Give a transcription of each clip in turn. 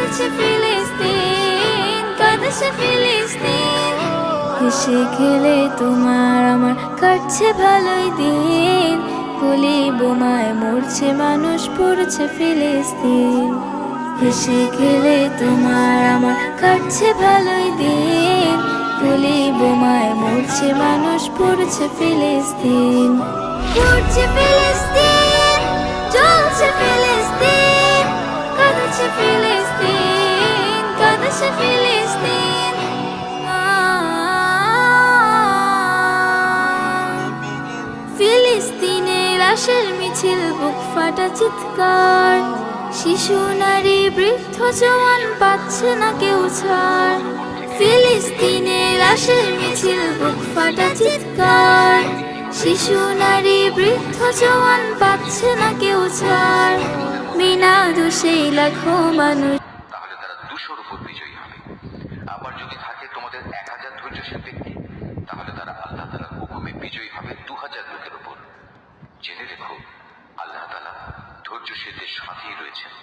পড়ছে ফিলিস্তিন, কাঁদছে ফিলিস্তিন। হেসে খেলে তোমার আমার কাটছে ভালোই দিন, গুলি বোমায় মরছে মানুষ পড়ছে ফিলিস্তিন। হেসে খেলে তোমার আমার কাটছে ভালোই দিন, গুলি বোমায় মরছে মানুষ পড়ছে ফিলিস্তিন। পড়ছে ফিলিস্তিন, জ্বলছে ফিলিস্তিন, কাঁদছে ফিলিস্তিন, কাঁদছে ফিলিস্তিন। ফিলিস্তিনের লাশের মিছিল, বুক ফাটা চিৎকার, শিশু নারী বৃদ্ধ জওয়ান পাচ্ছে না কেউ ছাড়। ফিলিস্তিনের লাশের মিছিল, বুক ফাটা চিৎকার, শিশু নারী বৃদ্ধ জওয়ান পাচ্ছে না কেউ ছাড়। বিনা দোষে লাখো মানুষ। তাহলে তারা 200-র উপর বিজয়ী হবে। আবার যদি থাকে তোমাদের 1000 ধৈর্যশীল ব্যক্তি, তাহলে তারা আল্লাহ তাআলার হুকুমে বিজয়ী হবে 2000 লোকের উপর। জেনে রেখো, আল্লাহ তাআলা ধৈর্যশীলদের সাথেই রয়েছেন।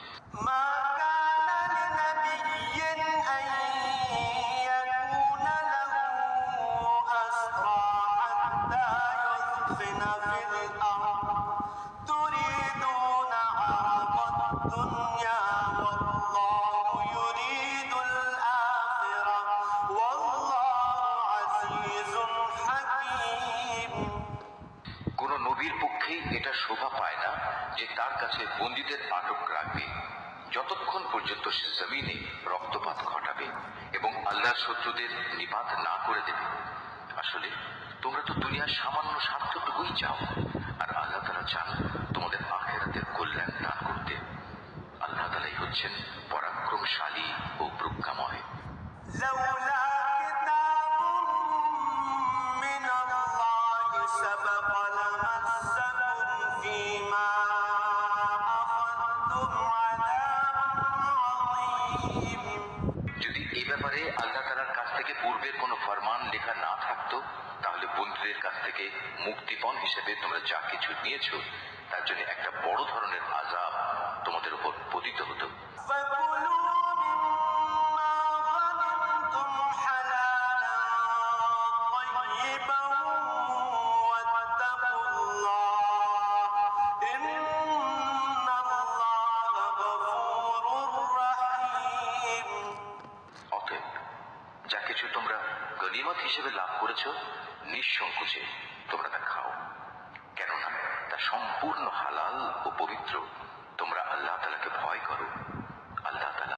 কোন নবীর পক্ষেই এটা শোভা পায় না যে তার কাছে বন্দীদের আটক রাখবে যতক্ষণ পর্যন্ত সে জমিনে রক্তপাত ঘটাবে এবং আল্লাহর শত্রুদের নিপাত না করে দেবে। আসলে তোমরা তো দুনিয়ার সামান্য স্বার্থটুকুই চাও, আর আল্লাহ তাআলা চান তোমাদের আখিরাতের কল্যাণ দান করতে। আল্লাহ তাআলাই হচ্ছেন পরাক্রমশালী ও প্রজ্ঞাময়। যদি এই ব্যাপারে আল্লাহ তাআলার কাছ থেকে পূর্বের কোনো ফরমান লেখা না থাকতো, তাহলে বন্দীদের কাছ থেকে মুক্তিপণ হিসেবে তোমরা যা কিছু নিয়েছো তার জন্য একটা বড় ধরনের আযাব তোমাদের উপর পতিত হতো। যা কিছু তোমরা গনিমত হিসেবে লাভ করেছো, নিঃসংকোচে তোমরা তা খাও, কেননা তা সম্পূর্ণ হালাল ও পবিত্র। তোমরা আল্লাহ তাআলাকে ভয় করো।